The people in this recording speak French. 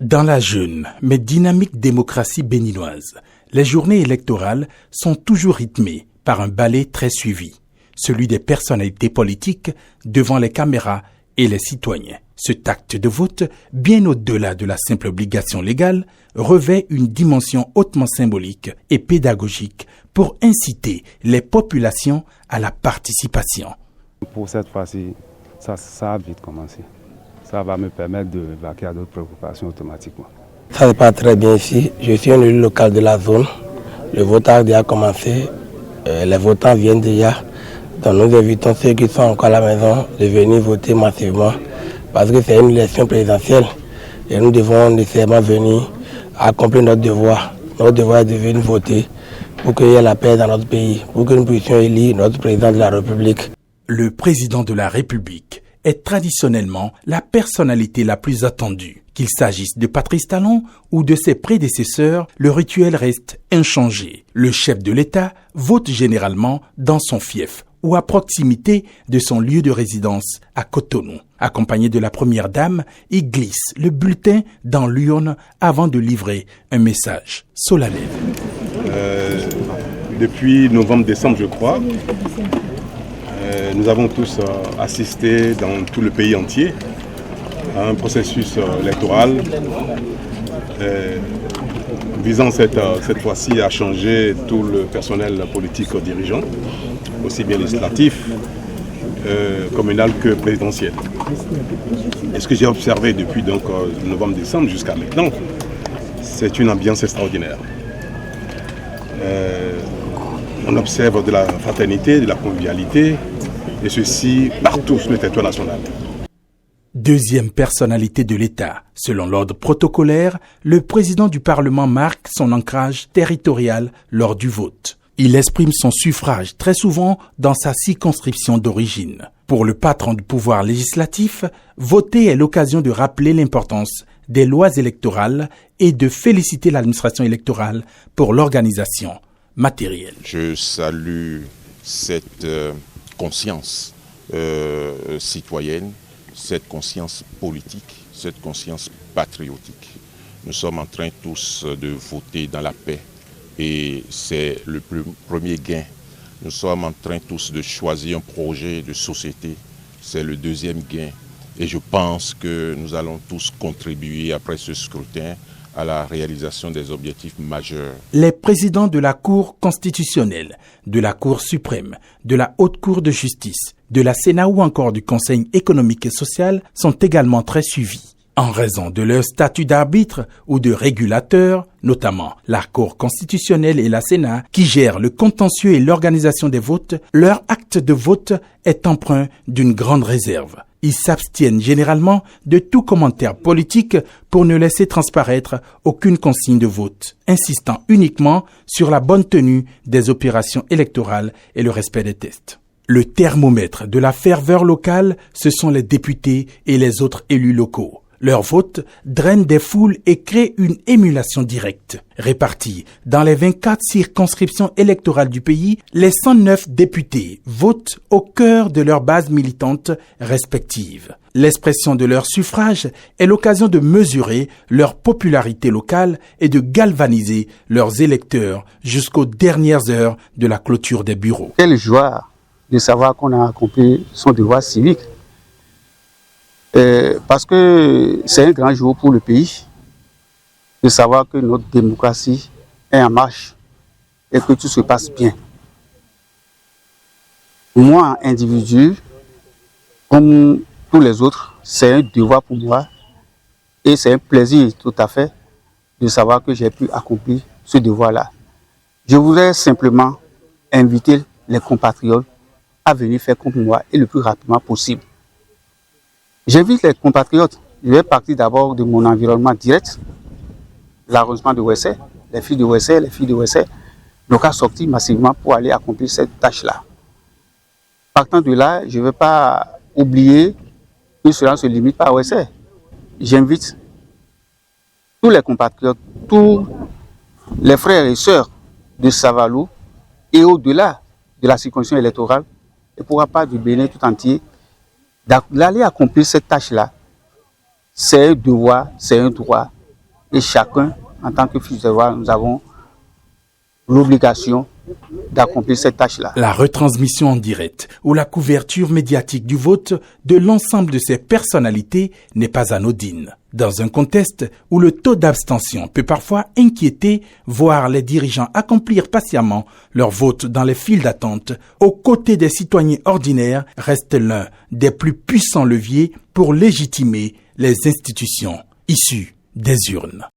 Dans la jeune mais dynamique démocratie béninoise, les journées électorales sont toujours rythmées par un ballet très suivi, celui des personnalités politiques devant les caméras et les citoyens. Cet acte de vote, bien au-delà de la simple obligation légale, revêt une dimension hautement symbolique et pédagogique pour inciter les populations à la participation. Pour cette fois-ci, ça a vite commencé. Ça va me permettre de vaquer à d'autres préoccupations automatiquement. Ça se passe très bien ici. Je suis un élu local de la zone. Le votage a déjà commencé. Les votants viennent déjà. Donc nous invitons ceux qui sont encore à la maison de venir voter massivement parce que c'est une élection présidentielle et nous devons nécessairement venir accomplir notre devoir. Notre devoir est de venir voter pour qu'il y ait la paix dans notre pays, pour que nous puissions élire notre président de la République. Le président de la République est traditionnellement la personnalité la plus attendue. Qu'il s'agisse de Patrice Talon ou de ses prédécesseurs, le rituel reste inchangé. Le chef de l'État vote généralement dans son fief ou à proximité de son lieu de résidence à Cotonou. Accompagné de la première dame, il glisse le bulletin dans l'urne avant de livrer un message solennel. Depuis novembre-décembre, je crois, nous avons tous assisté dans tout le pays entier à un processus électoral visant cette fois-ci à changer tout le personnel politique dirigeant, aussi bien législatif, communal que présidentiel. Et ce que j'ai observé depuis donc novembre-décembre jusqu'à maintenant, c'est une ambiance extraordinaire. On observe de la fraternité, de la convivialité, et ceci partout sur le territoire national. Deuxième personnalité de l'État. Selon l'ordre protocolaire, le président du Parlement marque son ancrage territorial lors du vote. Il exprime son suffrage très souvent dans sa circonscription d'origine. Pour le patron du pouvoir législatif, voter est l'occasion de rappeler l'importance des lois électorales et de féliciter l'administration électorale pour l'organisation matérielle. Je salue cette conscience citoyenne, cette conscience politique, cette conscience patriotique. Nous sommes en train tous de voter dans la paix et c'est le premier gain. Nous sommes en train tous de choisir un projet de société, c'est le deuxième gain. Et je pense que nous allons tous contribuer après ce scrutin à la réalisation des objectifs majeurs. Les présidents de la Cour constitutionnelle, de la Cour suprême, de la Haute Cour de justice, de la Sénat ou encore du Conseil économique et social sont également très suivis. En raison de leur statut d'arbitre ou de régulateur, notamment la Cour constitutionnelle et la Sénat, qui gèrent le contentieux et l'organisation des votes, leur acte de vote est empreint d'une grande réserve. Ils s'abstiennent généralement de tout commentaire politique pour ne laisser transparaître aucune consigne de vote, insistant uniquement sur la bonne tenue des opérations électorales et le respect des tests. Le thermomètre de la ferveur locale, ce sont les députés et les autres élus locaux. Leur vote draine des foules et crée une émulation directe. Répartis dans les 24 circonscriptions électorales du pays, les 109 députés votent au cœur de leur base militante respective. L'expression de leur suffrage est l'occasion de mesurer leur popularité locale et de galvaniser leurs électeurs jusqu'aux dernières heures de la clôture des bureaux. Quelle joie de savoir qu'on a accompli son devoir civique. Parce que c'est un grand jour pour le pays de savoir que notre démocratie est en marche et que tout se passe bien. Moi, individu, comme tous les autres, c'est un devoir pour moi et c'est un plaisir tout à fait de savoir que j'ai pu accomplir ce devoir-là. Je voudrais simplement inviter les compatriotes à venir faire comme moi et le plus rapidement possible. J'invite les compatriotes, je vais partir d'abord de mon environnement direct, l'arrondissement de Ouessé, les filles de Ouessé, donc à sortir massivement pour aller accomplir cette tâche-là. Partant de là, je ne vais pas oublier que cela ne se limite pas à Ouessé. J'invite tous les compatriotes, tous les frères et sœurs de Savalou et au-delà de la circonscription électorale, et pourquoi pas du Bénin tout entier, d'aller accomplir cette tâche-là. C'est un devoir, c'est un droit Et chacun, en tant que fils de roi, nous avons l'obligation d'accomplir cette tâche-là. La retransmission en direct ou la couverture médiatique du vote de l'ensemble de ces personnalités n'est pas anodine. Dans un contexte où le taux d'abstention peut parfois inquiéter, voir les dirigeants accomplir patiemment leur vote dans les files d'attente aux côtés des citoyens ordinaires reste l'un des plus puissants leviers pour légitimer les institutions issues des urnes.